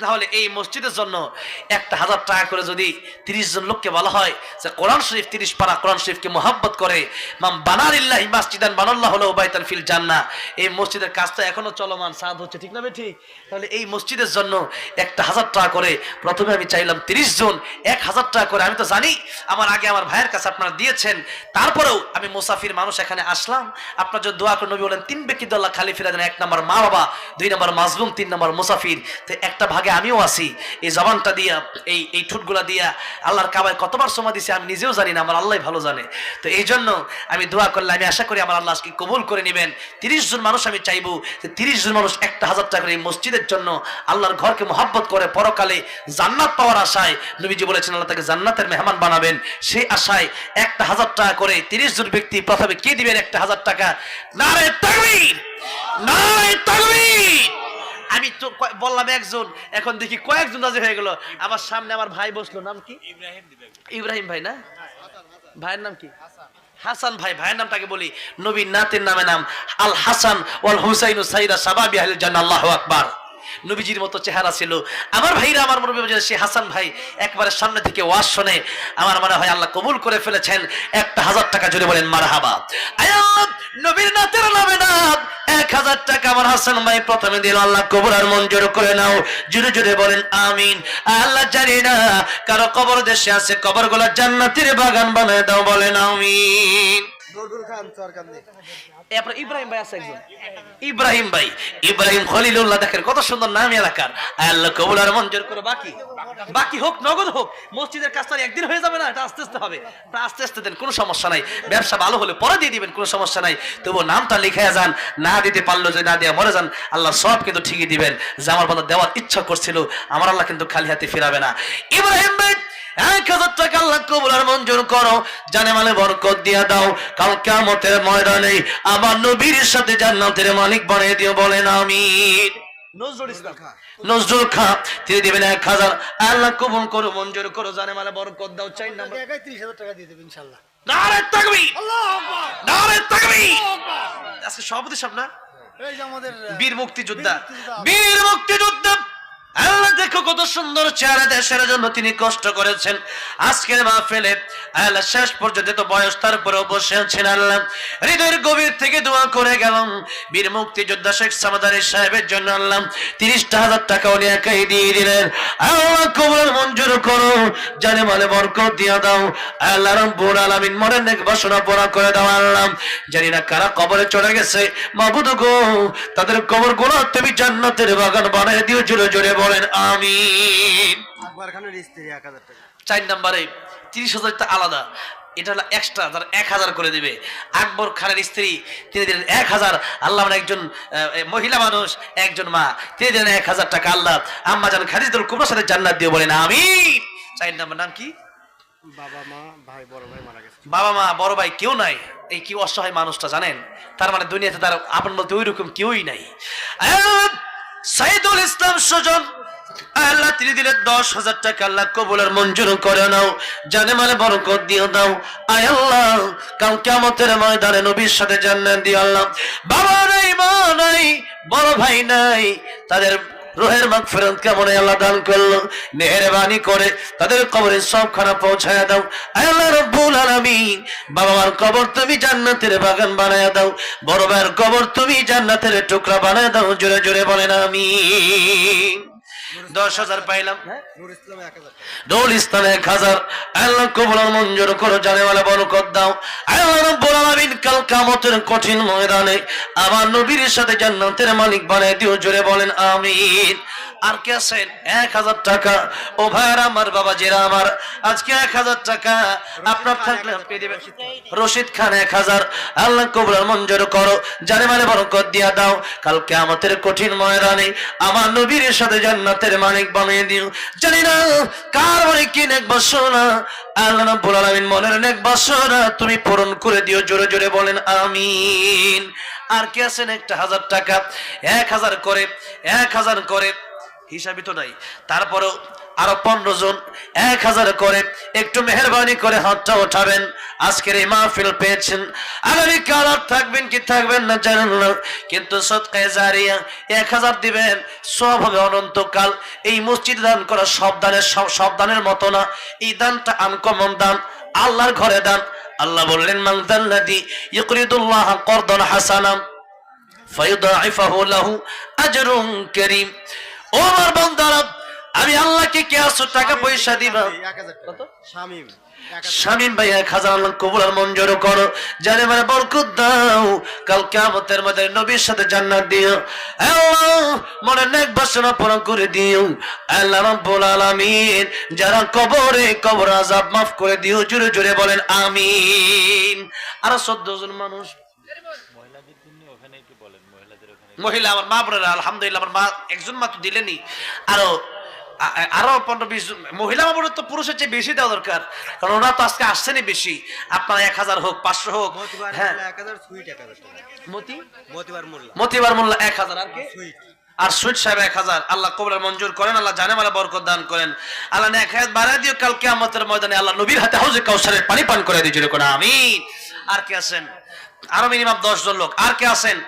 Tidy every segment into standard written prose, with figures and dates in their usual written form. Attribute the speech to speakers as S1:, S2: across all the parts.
S1: তাহলে এই মসজিদের জন্য 1000 টাকা করে যদি 30 জন লোককে বলা হয় যে কোরআন শরীফ 30 পারা কোরআন শরীফকে মহব্বত করে, মাম বানালিল্লাহি মাসজিদান বানাল্লাহু লাহু বাইতান ফিল জান্নাহ, এই মসজিদের কাজটা এখনো চলমান, সাদ হচ্ছে, ঠিক না ঠিক? তাহলে এই মসজিদের জন্য 1000 টাকা করে, প্রথমে আমি চাইলাম 30 জন 1000 টাকা করে। আমি তো জানি আমার আগে আমার ভাইয়ের কাছে আপনারা দিয়েছেন, তারপরেও আমি মুসাফির মানুষ এখানে আসলাম, আপনার জন্য দোয়া করে। নবী বলেন 3 ব্যক্তি আল্লাহ খালি ফিরা দেন, 1 নম্বর মা বাবা, 2 নম্বর মাজলুম, 3 নম্বর মুসাফির। তো একটা ভাগে আমিও আছি। এই জবানটা দিয়া, এই ঠোঁটগুলা দিয়া আল্লাহর কাবায় কতবার সময় দিছি আমি নিজেও জানি না, আমার আল্লাহ ভালো জানে। তো এই জন্য আমি দোয়া করলে আমি আশা করি আমার আল্লাহ আজকে কবুল করে নেবেন। 30 জন মানুষ আমি চাইবো যে 30 জন মানুষ 1000 টাকা করে এই মসজিদের জন্য আল্লাহর ঘরকে মহব্বত করে পরকালে জান্নাত পাওয়ার আশায়, নবীজি বলেছেন আল্লাহ তাকে জান্নাতের মেহমান বানাবেন, সেই আশায় 1000 টাকা করে 30 জন ব্যক্তি প্রথমে কে দিবেন 1000 টাকা? নারে তাকবীর, নারে তাকবীর। আমি তো বললাম একজন, এখন দেখি কয়েকজন রাজি হয়ে গেল। আমার সামনে আমার ভাই বসলো, নাম কি? ইব্রাহিম ভাই না? ভাইয়ের নাম কি? হাসান ভাই। ভাইয়ের নামটাকে বলি, নবীর নাতের নামে নাম আল হাসান ওয়াল হুসাইন সাইয়্যিদা শাবাবি আহলিল জান্নাহ, আল্লাহু আকবার। নবীজির মতো চেহারা ছিল। আমার ভাইরা, আমার মুরব্বি সে হাসান ভাই একবারে সামনে থেকে ওয়াজ শুনে আমার মনে হয় আল্লাহ কবুল করে ফেলেছেন। 1000 টাকা জুড়ে বলেন মারহাবা। আয়াত নবীর নাতের নামে নাম 1000 টাকা আমার হাসান ভাই প্রথমে দিল, আল্লাহ কবুল আর মঞ্জুর করে নাও। জুড়ে জুড়ে বলেন আমিন। আল্লাহ জানি না কারো কবর দেশে আছে, কবরগুলো জান্নাতের বাগান বানায় দাও, বলেন আমিন। ইব্রাহিম ভাই আছে একজন, ইব্রাহিম ভাই, ইব্রাহিম খলিলুল্লাহ, দেখেন কত সুন্দর নাম এলাকার। আল্লাহ কবুল আর মঞ্জুর করে। বাকি হোক, নগদ হোক, মসজিদের কাজটা একদিন হয়ে যাবে না, এটা আস্তে আস্তে হবে। আস্তে আস্তে দেন, কোনো সমস্যা নাই। ব্যবসা ভালো হলে পরে দিয়ে দিবেন, কোনো সমস্যা নাই। তবু নামটা লিখে যান, না দিতে পারলো যে না দিয়ে মরে যান, আল্লাহ সব কিন্তু ঠিকই দিবেন। যে আমার বান্দা দেওয়ার ইচ্ছা করছিল, আমার আল্লাহ কিন্তু খালি হাতে ফিরাবে না। ইব্রাহিম ভাই 1000 টাকা আল্লাহ কবুল আর মঞ্জুর করো, জানে মালে বরকত দিয়া দাও, কাল কিয়ামতের ময়দানে আমার নবীর সাথে জান্নাতের মালিক বানিয়ে দিও, বলেন আমিন। নজরুল খান তিনি দিবেন 1000। আল্লাহ কবুল করো, মঞ্জুর করো, জানে মালে বরকত দাও। 4 নম্বর
S2: 30,000 টাকা দিয়ে দেব ইনশাআল্লাহ।
S1: নারে তাকবীর,
S2: আল্লাহু আকবার,
S1: নারে তাকবীর। আজকে সভাপতি সাহেব না,
S2: এই যে আমাদের
S1: বীর মুক্তিযোদ্ধা, বীর মুক্তিযোদ্ধা। আল্লাহ দেখো কত সুন্দর চেহারা, দেশের জন্য তিনি কষ্ট করেছেন। আজকের মাহফিলে আল্লাহ শেষ পর্যন্ত তো বয়স তারপরেও বসে আছেন। আল্লাহ হৃদয়ের গভীর থেকে দোয়া করে গেলাম বীর মুক্তিযোদ্ধা শেখ সামাদারি সাহেবের জন্য। আল্লাহ 30,000 টাকা উনি একাই দিয়ে দিলেন। আল্লাহ কবুল মঞ্জুর করো, জানে মালে বরকত দিয়া দাও। আল্লাহ রাব্বুল আলামিন মনের নেক বাসনা পুরা করে দাও। আল্লাহ জানি না কারা কবরে চলে গেছে, মাবুদ গো তাদের কবরগুলো তুমি জান্নাতের বাগান বানিয়ে দিও, জোরে জোরে বলেন আমিন।
S2: আকবর খানের স্ত্রী 1000 টাকা।
S1: 4 নম্বরে 30,000 টাকা আলাদা, এটা হলো এক্সট্রা, যারা 1000 করে দিবে। আকবর খানের স্ত্রী তিনি দিলেন 1000। আল্লাহ মানে একজন মহিলা মানুষ, একজন মা, তিনি দিলেন 1000 টাকা। আল্লাহ আম্মা জান খাদিজাতুল কুবরার সাথে জান্নাত দিও, বলেন আমিন। 4 নম্বর নাম কি?
S2: বাবা মা ভাই বড় ভাই মারা গেছে।
S1: বাবা মা বড় ভাই কেউ নাই। এই কি অসহায় মানুষটা জানেন, তার মানে দুনিয়াতে তার আপন বলতে ওই রকম কেউই নাই। সাইদুল ইসলাম সুজন আল্লাহ তিনি দিলেন 10,000 টাকা। আল্লাহ কবুলের মঞ্জুর করে নাও, জানে মানে বরকত দিও দাও। আয় আল্লাহ কাল কিয়ামতের ময়দানে নবীর সাথে জান্নাত দিও। আল্লাহ বাবা নাই, মা নাই, বড় ভাই নাই, তাদের রুহের মাগফিরাত কেমন আল্লাহ দান করলো, মেহেরবানি করে তাদের কবরে সবখানা পৌঁছায়া দাও। আল্লাহ রাব্বুল আলামিন বাবা মার কবর তুমি জান্নাতের বাগান বানায়া দাও, বড় ভাইয়ের কবর তুমি জান্নাতের টুকরা বানায়া দাও, জোরে জোরে বলেন আমিন। 10,000 পাইলাম।
S2: নূর ইসলাম 1000 টাকা।
S1: দৌল ইসলাম 1000। আল্লাহ কবুল আর মঞ্জুর করো, জানে ওয়ালা বরকত দাও। আল্লাহ রাব্বুল আলামিন কাল কিয়ামতের কঠিন ময়দানে আমার নবীর সাথে জান্নাতের মালিক বানিয়ে দিও, জোরে বলেন আমিন। আর কে আছেন? 1000 টাকা। ও ভাইরা আমার, বাবা জিরা আমার, আজকে 1000 টাকা আপনার থাকলে আপনি দিবেন। রশিদ খান 1000। আল্লাহ কবুল আর মঞ্জুর করো, জানে মানে বরকত দিয়া দাও, কাল কিয়ামতের কঠিন ময়দানে আমার নবীর সাথে জান্নাতের মালিক বানিয়ে দিও। জানি না কার মনে কি নেক বাসনা, আল্লাহ রাব্বুল আলামিন মনের নেক বাসনা তুমি পূরণ করে দিও, জোরে জোরে বলেন আমিন। আর কে আছেন? 1000 টাকা। 1000 করে, 1000 করে হিসাবই তো নাই, তারপরেও আরো 15 জন 1000 করে একটু মেহেরবানি করে হাতটা উঠাবেন। আজকের এই মাহফিল পেয়েছেন, আগামীকাল আর থাকবেন কি থাকবেন না জানেন না, কিন্তু সদকায়ে জারিয়া 1000 দিবেন, সব হবে অনন্তকাল। এই মসজিদ দান করা সব দানের মতো না, এই দানটা আনকমন দান, আল্লাহর ঘরে দান। আল্লাহ বললেন মান যাল্লাযী ইউকরিদুল্লাহ করদান হাসানা ফায়ুদাইফাহু লাহু আজরুন কারীম। ও আমার বান্দারা, আমি আল্লাহকে কি আসো টাকা পয়সা দিবা?
S2: 1000 টাকা। শামীম 1000
S1: শামীম ভাই 1000 আল্লাহ কবুল আর মঞ্জুর করো, জানে মানে বরকত দাও, কাল কিয়ামতের মধ্যে নবীর সাথে জান্নাত দিও। আল্লাহ মনে নেক বাসনা পূরণ করে দিও। আল্লাহ রাব্বুল আলামিন যারা কবরে কবর আযাব মাফ করে দিও, জোরে জোরে বলেন আমিন। আর 14 জন মানুষ মহিলা, আমার মা বোনেরা আলহামদুলিল্লাহ, আমার মা একজন মাত্র দিলেনি, আরো 15-20 জন মহিলা মা বোনের তো পুরুষের চেয়ে বেশি দেওয়া দরকার, কারণ ওরা তো আজকে আসছেনই বেশি। আপনার 1000 হোক 500 হোক, হ্যাঁ
S2: 1000 সুইট 1000 টাকা।
S1: মতিবার মোল্লা 1000, আর কি
S2: সুইট
S1: আর সুইট সাহেব 1000। আল্লাহ কবুল মঞ্জুর করেন, আল্লাহ জানে মালা বরকত দান করেন। আল্লাহ নেক হায়াত বাড়ায় দিও, কাল কিয়ামতের ময়দানে আল্লাহ নবীর হাতে হাউজে কাউসারের পানি পান করে দিও, জোরে করে আমিন। আর কে আছেন? আরো মিনিমাম 10 জন লোক। আর কে আছেন?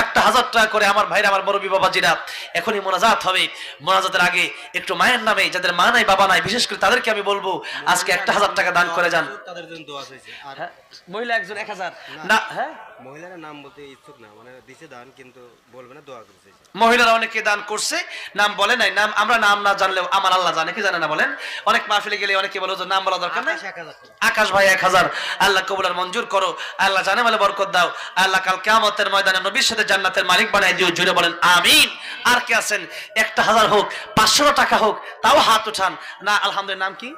S1: 1000 টাকা করে আমার ভাইরা, আমার মুরব্বি বাবাজিরা, এখনই মোনাজাত হবে। মোনাজাতের আগে একটু মায়ের নামে, যাদের মা নাই বাবা নাই, বিশেষ করে তাদেরকে আমি বলবো আজকে 1000 টাকা দান করে যান।
S2: তাদের জন্য দোয়া হয়েছে। আর
S1: হ্যাঁ, মহিলা একজন 1000 না, হ্যাঁ
S2: মহিলারা নাম বলতে ইচ্ছুক না, মানে দিছে দান কিন্তু বলবে না, দোয়া করছে।
S1: মহিলারা অনেকে দান করছে, নাম বলে নাই। নাম আমরা নাম না জানলেও আমার আল্লাহ জানে, কি জানে না বলেন? অনেক মাহফিলে গেলে অনেকে বলে যে নাম বলা দরকার নাই।
S2: 1000
S1: আকাশ ভাই 1000, আল্লাহ কবুল আর মঞ্জুর করো, আল্লাহ জানে মালে বরকত দাও, আল্লাহ কাল কিয়ামতের ময়দানে নবীর সাথে জান্নাতের মালিক বানাই দিও, জুড়ে বলেন আমিন। আর কে আছেন? 1000 হোক 500 টাকা হোক, তাও হাত উঠান না। আলহামদুলিল্লাহ, নাম কি?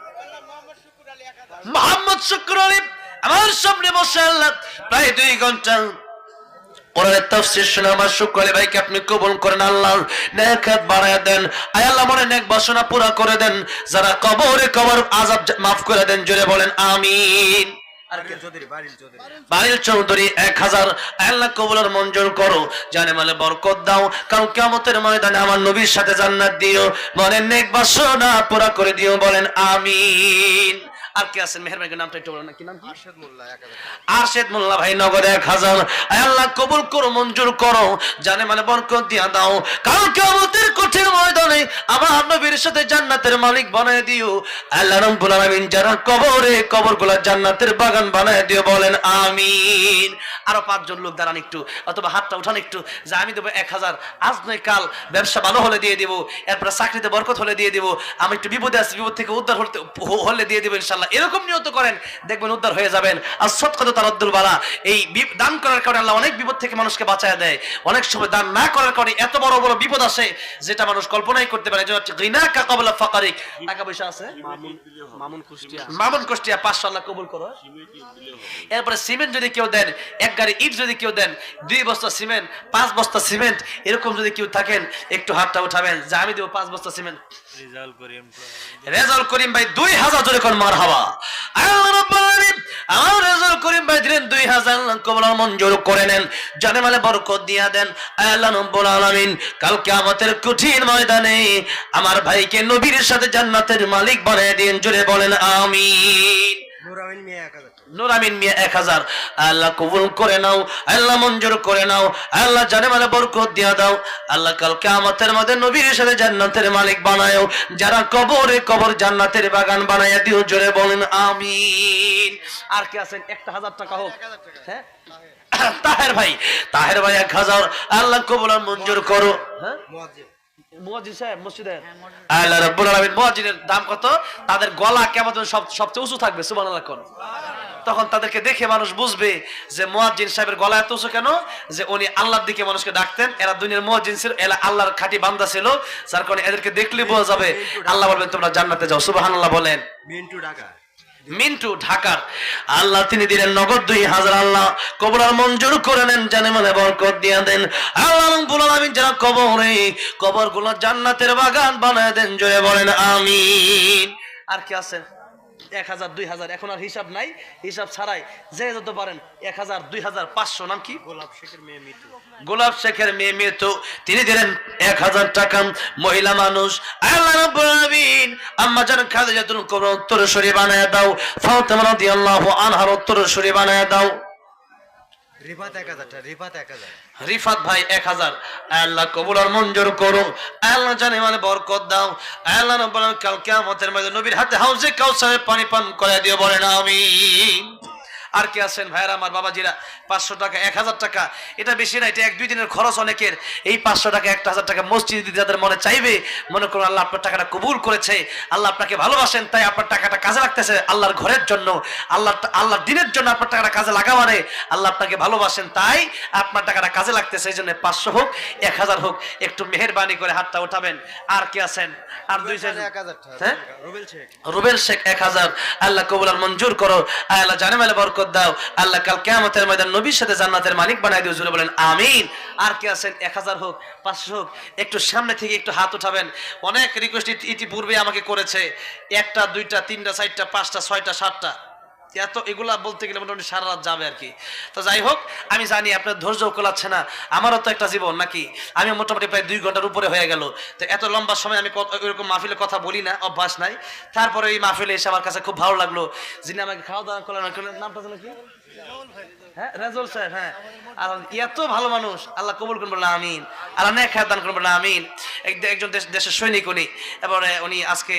S1: মোহাম্মদ শুকর আলী আমার সামনে বসে আল্লাহ প্রায় 2 ঘন্টা কোরআনের তাফসীর শুনে আমার শুকর আলী ভাইকে আপনি কবুল করেন, আল্লাহর নেক হাত বাড়ায় দেন। আয় আল্লাহ মনে নেক বাসনা পুরা করে দেন, যারা কবরে কবর আযাব মাফ করে দেন, জোরে বলেন আমিন। আর কে? বাড়ির চৌধুরী 1000, আল্লাহ কবুল আর মঞ্জুর করো, জানে মালে বরকত দাও, কাল কিয়ামতের ময়দানে আমার নবীর সাথে জান্নাত দিও, মনের নেক বাসনা পুরা করে দিও, বলেন আমিন। আর কে আছেন? মেহেরবানি নামটা একটু বলেন না, কি নাম?
S2: আরশাদ মোল্লা 1000।
S1: আরশাদ মোল্লা ভাই নগদ 1000, আল্লাহ কবুল করো, মঞ্জুর করো, জানে মানে বরকত দিয়া দাও, কাল কিয়ামতের কঠিন ময়দানে আমার নবীর সাথে জান্নাতের মালিক বানায় দিও, আল্লাহ রাব্বুল আলামিন যারা কবরে কবরগুলো জান্নাতের বাগান বানায় দিও, বলেন আমিন। আরো 5 জন লোক দাঁড়ান একটু, অথবা হাতটা উঠান একটু, যে আমি দেবো 1000, আজ নয় কাল ব্যবসা ভালো হলে দিয়ে দেবো, এরপরে চাকরিতে বরকত হলে দিয়ে দেবো, আমি একটু বিপদে আছি, বিপদ থেকে উদ্ধার হলে দিয়ে দেবো ইনশাআল্লাহ। এরকম নিয়ত করেন, দেখবেন উদ্ধার হয়ে যাবেন। আর সদকাতু তারাদ্দুল বালা, এই দান করার কারণে আল্লাহ অনেক বিপদ থেকে মানুষকে বাঁচায় দেয়। অনেক সময় দান না করার কারণে এত বড় বড় বিপদ আসে যেটা মানুষ কল্পনাই করতে পারে। যেমন গিনাকা ক্বাবলা ফাকারিক, টাকা পয়সা আছে মামুন কুষ্টিয়া 500 আল্লাহ কবুল করো। এরপরে সিমেন্ট যদি কেউ দেন, 1 গাড়ি ইট যদি কেউ দেন, 2 বস্তা সিমেন্ট, 5 বস্তা সিমেন্ট, এরকম যদি কেউ থাকেন একটু হাতটা উঠাবেন, যে আমি দেবো 5 বস্তা সিমেন্ট। রেজাউল করিম ভাই 2000, জোরে কোন মারহাবা। আল্লাহ রাব্বুল আলামিন আমার রেজাউল করিম ভাই দিলেন 2000, কবুল মঞ্জুর করে নেন, জানে মালে বরকত দিয়া দেন। আল্লাহ রাব্বুল আলামিন কাল কিয়ামতের কঠিন ময়দানে আমার ভাইকে নবীর সাথে জান্নাতের মালিক বানিয়ে দিন, জোরে বলেন আমিন। নুরামিন মিয়া 1000, আল্লাহ কবুল করে নাও, আল্লাহ মঞ্জুর করে নাও, আল্লাহ জানে মালে বরকত দিয়া দাও, আল্লাহ কাল কিয়ামতের মধ্যে নবীর সাথে জান্নাতের মালিক বানায়ও, যারা কবরে কবর জান্নাতের বাগান বানায়া দিও, জোরে বলেন আমিন। আর কি আছেন? 1000 টাকা হোক, হ্যাঁ তাহের ভাই 1000, আল্লাহ কবুল আর মঞ্জুর করো। হ্যাঁ মুয়াজ্জিন সাহেব মসজিদে, আল্লাহ রাব্বুল আলামিন মুয়াজ্জিনের দাম কত? তাদের গলা কিয়ামত সবচেয়ে উঁচু থাকবে, সুবহানাল্লাহ কোন। তখন তাদেরকে দেখে মানুষ বুঝবে যে মুয়াজ্জিন সাহেবের গলা এত উঁচু কেন, যে উনি আল্লাহর দিকে মানুষকে ডাকতেন। এরা দুনিয়ার মুয়াজ্জিন ছিল, এরা আল্লাহর খাঁটি বান্দা ছিল, যার কারণে এদেরকে দেখলে বোঝা যাবে। আল্লাহ বলবেন তোমরা জান্নাতে যাও, সুবহানাল্লাহ বলেন। মিন্টু ঢাকার, আল্লাহ তিনি দিলেন নগদ 2000, আল্লাহ কবর আর মঞ্জুর করে নেন, জানে মানে বরকত দিয়া দেন। আল্লাহ রাব্বুল আলামিন যারা কবরে কবরগুলো জান্নাতের বাগান বানায় দেন, জোরে বলেন আমিন। আর কি আছে? 1000 2000 এখন আর হিসাব নাই, হিসাব ছাড়াই যে যত পারেন 1000 2000 500। নাম কি?
S2: গোলাপ শেখের মেয়ে মিতু।
S1: গোলাপ শেখের মেয়ে মিতু, তিনি দিলেন 1000 টাকা। মহিলা মানুষ, আল্লাহ রাব্বুল আলামিন আম্মা জান খাদিজাতুল কুবরা উত্তরসূরি বানায় দাও, ফাতেমা রাদিয়াল্লাহু আনহার উত্তরসূরি বানায় দাও।
S2: রিফাত 1000টা, রিফাত 1000।
S1: রিফাত ভাই 1000। আল্লাহ কবুল আর মঞ্জুর করুন, আল্লাহ জানে মানে বরকত দাও। আল্লাহ রাব্বুল আলামিন কাল কিয়ামতের মধ্যে নবীর হাতে হাউজে কাউসারে পানি পান করে দিও, বলেন আমিন। আর কি আছেন ভাইরা আমার, বাবাজিরা, 500 টাকা 1000 টাকা এটা বেশি না, এটা 1-2 দিনের খরচ অনেকের। এই 500 টাকা 1000 টাকা মসজিদে দিতে যাদের মনে চাইবে, মনে করুন আল্লাহ আপনার টাকাটা কবুল করেছে, আল্লাহ আপনাকে ভালোবাসেন, তাই আপনার টাকাটা কাজে লাগতেছে আল্লাহর ঘরের জন্য, আল্লাহর দিনের জন্য আপনার টাকাটা কাজে লাগাবারে, আল্লাহ আপনাকে ভালোবাসেন তাই আপনার টাকাটা কাজে লাগতেছে। এই জন্য 500 হোক 1000 হোক একটু মেহেরবানি করে হাতটা উঠাবেন। আর কি আছেন? আর 2-4 হ্যাঁ,
S2: রুবেল শেখ।
S1: রুবেল শেখ 1000। আল্লাহ কবুল আর মঞ্জুর করো, আল্লাহ জানে মালে বরকত দাও, আল্লাহ কাল কিয়ামতের ময়দান নবীর সাথে জান্নাতের মালিক বানাই দিও, জোরে বলেন আমিন। আর কি আছেন? 1000 হোক 500 হোক একটু সামনে থেকে একটু হাত উঠাবেন। অনেক রিকোয়েস্ট ইতিপূর্বে আমাকে করেছে, 1টা 2টা 3টা 4টা 5টা 6টা 7টা, এত এগুলা বলতে গেলে মোটামুটি সারা রাত যাবে আর কি। তো যাই হোক, আমি জানি আপনার ধৈর্য কোলাচ্ছে না, আমারও তো একটা জীবন নাকি, আমি মোটামুটি প্রায় 2 ঘন্টার উপরে হয়ে গেল। তো এত লম্বা সময় আমি ওইরকম মাহফিলে কথা বলি না, অভ্যাস নাই। তারপরে এই মাহফিলে এসে আমার কাছে খুব ভালো লাগলো, যিনি আমাকে খাওয়া দাওয়া করলেন, নামটা জানো কি? হ্যাঁ, রেজল সাহেব। হ্যাঁ, আর এত ভালো মানুষ, আল্লাহ কবুল করুন বলে আমিন, আল্লাহ নেক হায়াত দান করুন বলে আমিন। একজন দেশের সৈনিক উনি, এবারে উনি আজকে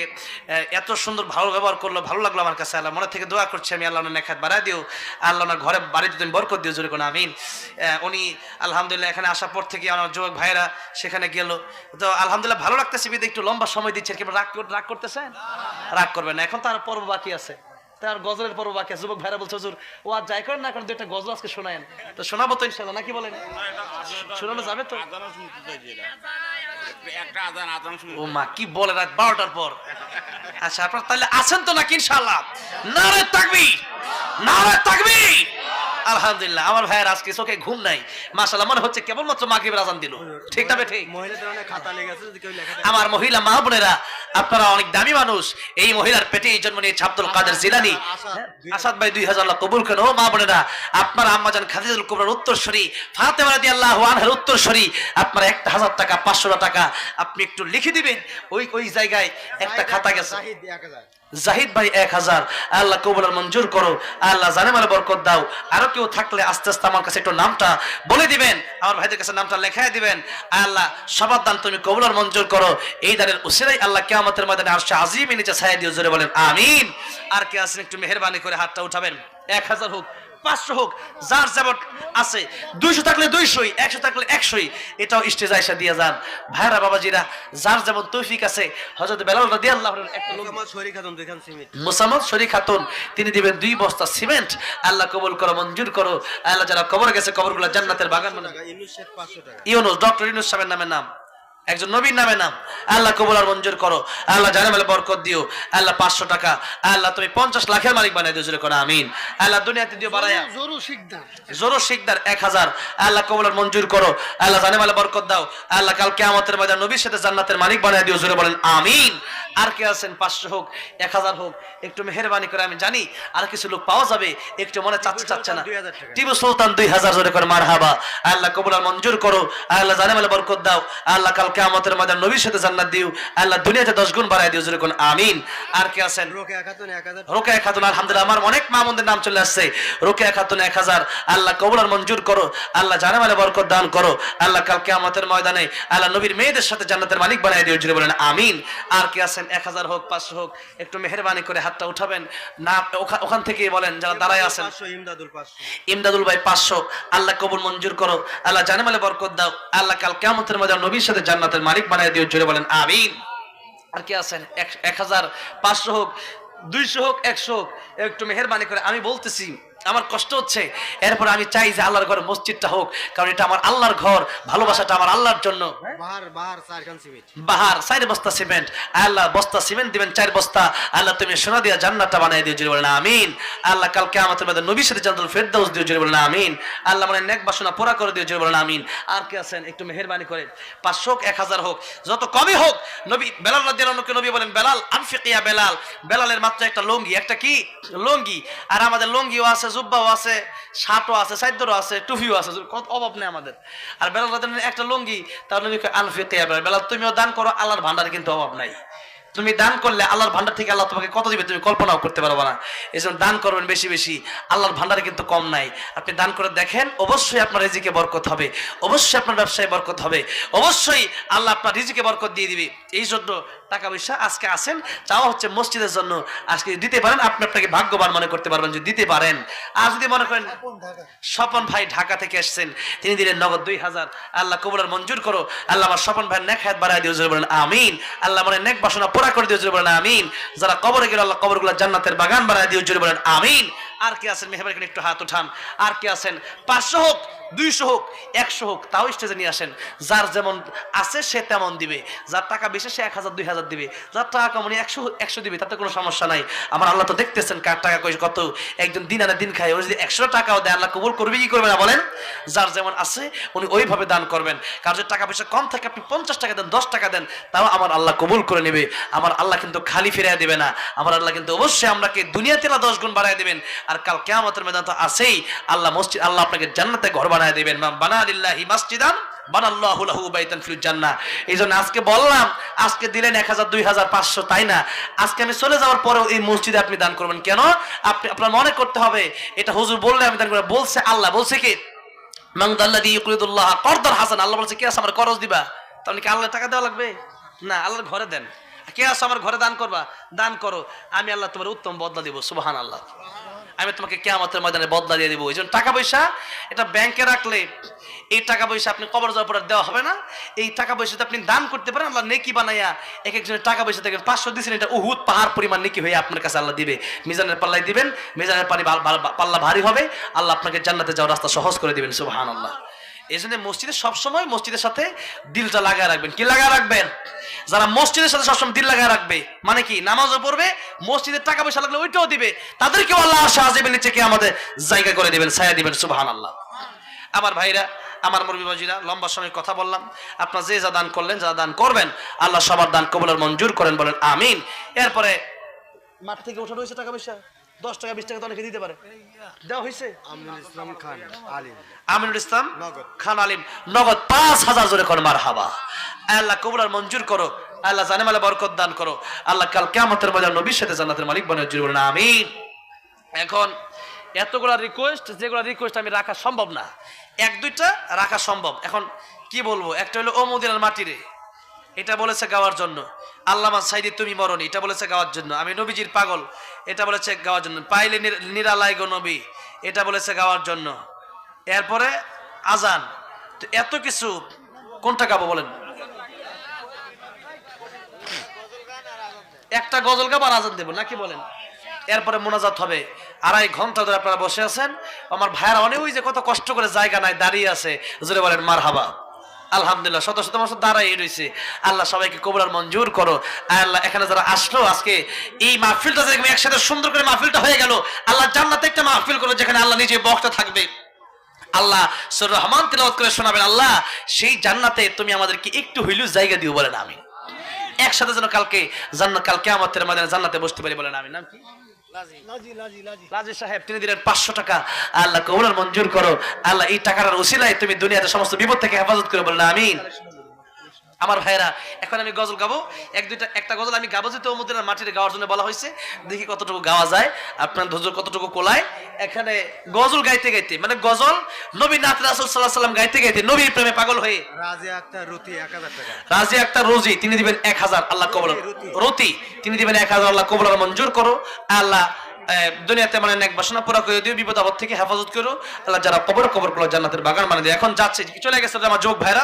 S1: এত সুন্দর ভালো ব্যবহার করলো, ভালো লাগলো আমার কাছে। আল্লাহ মনে থেকে দোয়া করছি আমি, আল্লাহ নেক হায়াত বাড়ায় দিও, আল্লাহ ওনার ঘরে বাড়িতে তুমি বরকত দিও, জোরে কোন আমিন। উনি আলহামদুলিল্লাহ এখানে আসার পর থেকে আমার যুবক ভাইরা সেখানে গেল, তো আলহামদুলিল্লাহ ভালো লাগতেছে, বিদে একটু লম্বা সময় দিচ্ছে। কি রাগ করতেছেন? রাগ করবেন না, এখন তার পর্ব বাকি আছে, তার গজলের পর্ব বাকি আছে। যুবক ভাইরা বলছে হুজুর ও আর যাই করেন না করেন, 2টা গজল আজকে শোনায়েন। তো শোনাবো তো ইনশাআল্লাহ, নাকি বলেন? শোনানো যাবে তো? ও মা, কি বলে রাত 12টার পর? আচ্ছা, আপনার তাহলে আছেন তো নাকি ইনশাআল্লাহ? নারে তাকবীর, নারে তাকবীর। আলহামদুলিল্লাহ, আমার ভাইয়ের আজকে চোখে ঘুম নাই, মাশাআল্লাহ, মনে হচ্ছে কেবলমাত্র মাগরিবের আযান দিল। ঠিক না ঠিক?
S2: মহিলাদের অনেক খাতা লেগে আছে, যদি কেউ লেখা থাকে।
S1: আমার মহিলা মা বোনেরা, আপনারা অনেক দামি মানুষ, এই মহিলার পেটেই জন্ম নিয়েছে আব্দুল কাদের জিলানী। আসাদ ভাই 2000 আল্লাহ কবুল করেন। ও মা বোনেরা, আপনারা আম্মাজান খাদিজাতুল কুবরার উত্তরসূরি, ফাতেমা রাদিয়াল্লাহু আনহার উত্তরসূরি, আপনারা 1000 টাকা 500 টাকা আপনি একটু লিখে দিবেন। ওই জায়গায় একটা খাতা গেছে,
S2: জাহিদ 1000।
S1: জাহিদ ভাই 1000। আল্লাহ কবুল আর মঞ্জুর করো, আল্লাহ জানে মালে বরকত দাও। আরো কেউ থাকলে আস্তে আস্তে আমার কাছে একটু নামটা বলে দিবেন, আমার ভাইদের কাছে নামটা লেখাই দিবেন। আল্লাহ সবার দান তুমি কবুল আর মঞ্জুর করো, এই দানের উসিলাই আল্লাহ কিয়ামতের ময়দানে আরশে আজিমের নিচে ছায়া দিও, জোরে বলেন আমিন। আর কে আছেন একটু মেহেরবানি করে হাতটা উঠাবেন। 1000 হোক 500 হোক, যার যেমন আছে, 200 থাকলে 200, 100 থাকলে 100, এটাও স্টেজে এসে দিয়ে যান। ভাইরা বাবাজিরা, যার যেমন তৌফিক আছে, হযরত বেলাল রাদিয়াল্লাহু আনহু একটা লোক,
S2: মোসাম্মদ শরী খাতুন 2 খান সিমেন্ট,
S1: মুসাম্মদ শরী খাতুন, তিনি দিবেন 2 বস্তা সিমেন্ট। আল্লাহ কবুল করো, মঞ্জুর করো। আল্লাহ যারা কবর গেছে কবরগুলো জান্নাতের বাগান বানায়।
S2: ইউনুস শেখ 500 টাকা।
S1: ইউনুস, ডক্টর ইউনুস সাহেবের নামে নাম, একজন নবীর নামে নাম। আল্লাহ কবুল আর মঞ্জুর করো, আল্লাহ জানে মালে বরকত দিও। আল্লাহ 500 টাকা আল্লাহ তুমি 50 লাখের মালিক বানাই দিও, জোরে করো আমিন। আল্লাহ দুনিয়াতে দিও বাড়ায়া। জোরো শিকদার 1000, আল্লাহ কবুল আর মঞ্জুর করো, আল্লাহ জানে মালে বরকত দাও। আল্লাহ কাল কিয়ামতের ময়দানে নবীর সাথে জান্নাতের মালিক বানাই দিও, জোরে বলেন আমিন। আর কে আছেন? 500 হোক 1000 হোক একটু মেহেরবানি করে, আমি জানি আর কিছু লোক পাওয়া যাবে, একটু মনে চাচ্ছে না। টিপু সুলতান 2000, জোরে করে মারহাবা। আল্লাহ কবুল আর মঞ্জুর করো, আল্লাহ জানে মালে বরকত দাও। আল্লাহ কাল কিয়ামতের ময়দানে নবীর সাথে জান্নাত দিও, আল্লাহ দুনিয়াতে 10 গুণ বাড়ায় দিও, জোরে কোন আমিন। আর কে আছেন?
S2: রোকেয়া খাতুন 1000।
S1: রোকেয়া খাতুন, আলহামদুলিল্লাহ আমার অনেক মা বোনদের নাম চলে আসছে। রোকেয়া খাতুন 1000, আল্লাহ কবুল আর মঞ্জুর করো, আল্লাহ জানে মালে বরকত দান করো। আল্লাহ কাল কিয়ামতের ময়দানে আল্লাহ নবীর মেয়েদের সাথে জান্নাতের মালিক বানায় দিও, জোরে বলেন আমিন। আর কে আছেন? 1000 হোক 500 হোক একটু মেহেরবানি করে হাতটা উঠাবেন না, ওখান থেকে বলেন যারা দাঁড়ায় আছেন।
S2: 500 ইমদাদুল 500।
S1: ইমদাদুল ভাই 500, আল্লাহ কবুল মঞ্জুর করো, আল্লাহ জানে মালে বরকত দাও। আল্লাহ কাল কিয়ামতের ময়দানে নবীর সাথে জান্নাতের মালিক বানায় দিও, জোরে বলেন আমিন। আর কে আছেন? 1000, 500 হোক 200 হোক 100 হোক একটু মেহেরবানি করে, আমি বলতেছি আমার কষ্ট হচ্ছে, এরপর আমি চাই যে আল্লাহর ঘরে মসজিদটা হোক, কারণ এটা আমার আল্লাহর ঘর, ভালোবাসাটা আমার আল্লাহর জন্য।
S2: বাহার 4 সিমেন্ট,
S1: বাহার 4 বস্তা সিমেন্ট, আল্লাহ বস্তা সিমেন্ট দিবেন 4 বস্তা, আল্লাহ তুমি সোনা দিয়া জান্নাতটা বানাই দিও, জোরে বলেন আমিন। আল্লাহ কাল কিয়ামতের মধ্যে নবীর সাথে জান্নাতুল ফেরদাউস দিও, জোরে বলেন আমিন। আল্লাহ মানে নেক বাসনা পুরা করে দিও, জোরে বলেন আমিন। আর কি আছেন একটু মেহেরবানি করে, 500 হোক 1000 হোক, যত কমই হোক। নবী বেলাল রাদিয়াল্লাহু আনহুকে নবী বলেন, বেলাল আনফিক ইয়া বেলাল, বেলালের মাত্র একটা লুঙ্গি, একটা কি লুঙ্গি, আর আমাদের লুঙ্গিও আছে, জুব্বাও আছে, শার্টও আছে, চাদরও আছে, টুপিও আছে, কত অভাব নেই আমাদের। আর বেলাল রাদিয়াল্লাহু আনহু একটা লুঙ্গি, তার নবী কয় আনফিক ইয়া বেলাল, বেলাল তুমিও দান করো, আল্লাহর ভান্ডারে কিন্তু অভাব নাই। তুমি দান করলে আল্লাহর ভান্ডার থেকে আল্লাহ তোমাকে কত দিবে তুমি কল্পনাও করতে পারবে না। এজন্য দান করবেন বেশি বেশি, আল্লাহর ভান্ডারে কিন্তু কম নাই। আপনি দান করে দেখেন, অবশ্যই আপনার রিজিকে বরকত হবে, অবশ্যই আপনার ব্যবসায় বরকত হবে, অবশ্যই আল্লাহ আপনার রিজিকে বরকত দিয়ে দিবে। এই জন্য টাকা পয়সা আজকে আসেন, চাওয়া হচ্ছে মসজিদের জন্য, আজকে দিতে পারেন আপনি আপনাকে ভাগ্যবান মনে করতে পারবেন যদি দিতে পারেন। আর যদি মনে করেন স্বপন ভাই ঢাকা থেকে এসেছেন, তিনি দিলেন নগদ 2000, আল্লাহ কবুল আর মঞ্জুর করো, আল্লাহ আমার স্বপন ভাইয়ের নেক হায়াত বাড়ায় দিও, জোরে বলেন আমিন। আল্লাহ মানে নেক বাসনা পুরা করে দিও, জোরে বলেন আমিন। যারা কবরে গেল আল্লাহ কবরগুলো জান্নাতের বাগান বানায় দিও, জোরে বলেন আমিন। আর কি আছেন মেহরবানি করে একটু হাত উঠান। আর কি আছেন 500 হোক 200 হোক 100 হোক, তাও স্টেজে নিয়ে আসেন। যার যেমন আছে সে তেমন দিবে, যার টাকা বেশি সে 1000 2000 দিবে, যার টাকা কম 100 দিবে, তাতে কোনো সমস্যা নাই। আমার আল্লাহ তো দেখতেছেন কার টাকা কত, একজন দিন আনে দিন খায়, উনি যদি 100 টাকাও দেয় আল্লাহ কবুল করবে কি করবে না বলেন? যার যেমন আছে উনি ওইভাবে দান করবেন। কারণ যদি টাকা পয়সা কম থাকে আপনি 50 টাকা দেন 10 টাকা দেন, তাও আমার আল্লাহ কবুল করে নেবে। আমার আল্লাহ কিন্তু খালি ফিরিয়ে দেবে না, আমার আল্লাহ কিন্তু অবশ্যই আপনাকে দুনিয়াতে 10 গুণ বাড়ায় দেবেন। আর কাল কিয়ামতের ময়দানে তো আছেই আল্লাহ মসজিদ, আল্লাহ আপনাকে জান্নাতে ঘর বানায় দেবেন। মান বানা লিল্লাহি মাসজিদান বানাল্লাহু লাহু বাইতান ফিল জান্নাহ। এইজন্য আজকে বললাম, আজকে দিলেন 1000 2000 500, তাই না? আজকে আমি চলে যাওয়ার পরেও এই মসজিদে আপনি দান করবেন কেন? আপনার মনে করতে হবে এটা হুজুর বললে আমি দান করব, বলছে আল্লাহ, বলছে কি মান দাল্লাযী ইউকরিদুল্লাহ করদান হাসান, আল্লাহ বলছে কে আছে আমার করজ দিবা, তাহলে কি আল্লাহ টাকা দেওয়া লাগবে না? আল্লাহর ঘরে দেন। কে আছে আমার ঘরে দান করবা, দান করো, আমি আল্লাহ তোমার উত্তম বদলা দিব, সুবহানাল্লাহ। আমি তোমাকে কিয়ামতের ময়দানে বদলা দিয়ে দিব। এই জন্য টাকা পয়সা এটা ব্যাংকে রাখলে এই টাকা পয়সা আপনি কবর যাওয়ার পর দেওয়া হবে না। এই টাকা পয়সা আপনি দান করতে পারেন, আল্লাহ নেকি বানাইয়া এক একজনের টাকা পয়সা দেখেন 500 দিয়েছেন, এটা উহুদ পাহাড় পরিমাণ নেকি হয়ে আপনার কাছে আল্লাহ দিবে। মিজানের পাল্লায় দিবেন, মিজানের পাল্লা ভারী হবে, আল্লাহ আপনাকে জান্নাতে যাওয়ার রাস্তা সহজ করে দিবেন, সুবহানাল্লাহ। এই জন্য মসজিদে সবসময় মসজিদের সাথে দিলটা লাগায় রাখবেন। কি লাগায় রাখবেন? যারা মসজিদের সাথে সবসময় দিল লাগায় রাখবে, মানে কি নামাজও পড়বে, মসজিদের টাকা পয়সা লাগলে ওইটাও দিবে, তাদেরকেও আল্লাহ আরশের নিচে কি আমাদের জায়গা করে দিবেন, ছায়া দিবেন, সুবহানাল্লাহ। আমার ভাইরা, আমার মুরব্বি বাজিরা, লম্বা সময় কথা বললাম, আপনারা যে যা দান করলেন, যা দান করবেন, আল্লাহ সবার দান কবুল আর মঞ্জুর করেন, বলেন আমিন। এরপরে মাঠ থেকে উঠানো হয়েছে টাকা পয়সা 10 টাকা 20 টাকা তো অনেকে দিতে পারে, দেওয়া হয়েছে।
S2: আমিনুল ইসলাম খান আলিম,
S1: আমিনুল ইসলাম খান আলিম নগদ 5000, জোরে কর মারহাবা। আল্লাহ কবুল আর মঞ্জুর করো, আল্লাহ জানে মালে বরকত দান করো, আল্লাহ কাল কিয়ামতের ময়দানে নবীর সাথে জান্নাতের মালিক বানায়, জোরে বলেন আমিন। এখন এতগুলা রিকোয়েস্ট, যেগুলা রিকোয়েস্ট আমি রাখা সম্ভব না, 1-2টা রাখা সম্ভব। এখন কি বলবো, একটা হলো ও মদিনার মাটিরে, এটা বলেছে গাওয়ার জন্য। আল্লামা সাইদি তুমি মরণি, এটা বলেছে গাওয়ার জন্য। আমি নবীজির পাগল, এটা বলেছে গাওয়ার জন্য। পাইলে নিরালাই গো নবী, এটা বলেছে গাওয়ার জন্য। এরপরে আজান, তো এত কিছু কোনটা গাবো বলেন? একটা গজল গাবো আর আজান দেবো নাকি বলেন? এরপরে মোনাজাত হবে। 2.5 ঘন্টা ধরে আপনারা বসে আছেন, আমার ভাইয়েরা অনেক ওই যে কত কষ্ট করে জায়গা নাই দাঁড়িয়ে আছে, জোরে বলেন মারহাবা। আলহামদুলিল্লাহ, শত শত মানুষ দাঁড়াই রয়েছে। আল্লাহ সবাইকে কবুল আর মঞ্জুর করো। আল্লাহ এখানে যারা আসলো আজকে এই মাহফিলটা যে একসাথে সুন্দর করে মাহফিলটা হয়ে গেল, আল্লাহ জান্নাতে একটা মাহফিল করো যেখানে আল্লাহ নিজে বক্তা থাকবে, আল্লাহ সূরা রহমান তেলাওয়াত করে শোনাবেন। আল্লাহ সেই জান্নাতে তুমি আমাদেরকে একটু হইলেও জায়গা দিও, বলেন আমি। একসাথে যেন কালকে জান্নাত, কাল কিয়ামতের ময়দানে জান্নাতে বসতে পারি, বলেন আমি। নাম কি? লাজি সাহেব, তিনি দিলেন 500 টাকা, আল্লাহ কবুল আর মঞ্জুর করো। আল্লাহ এই টাকার উসিলায় তুমি দুনিয়াতে সমস্ত বিপদ থেকে হেফাজত করে, বলেন আমিন। আমার ভাইরা, এখন আমি গজল গাবো, একটা গজল আমি গাবো, যেহেতু মদিনার মাটিতে গাওয়ার জন্য বলা হয়েছে, দেখি কতটুকু গাওয়া যায়, আপনার ধৈর্য কতটুকু কোলায়। এখানে গজল গাইতে গাইতে, মানে গজল নবী নাথ রাসূল সাল্লাল্লাহু আলাইহি ওয়াসাল্লাম গাইতে গাইতে, নবীর প্রেমে পাগল হয়ে।
S2: রাজিয়া আক্তার রুতি 1000 টাকা,
S1: রাজিয়া আক্তার রোজি, তিনি দিবেন 1000, আল্লাহ কবুল। রতি, তিনি দিবেন 1000, আল্লাহ কবুল আর মঞ্জুর করো। আল্লাহ দুনিয়াতে মানে নেক বাসনা পুরা করে দিও, বিপদ আপদ থেকে হেফাজত করো। আল্লাহ যারা কবর করো জান্নাতের বাগান মানে দিও। এখন যাচ্ছে, চলে গেছে আমার যুবক ভাইরা।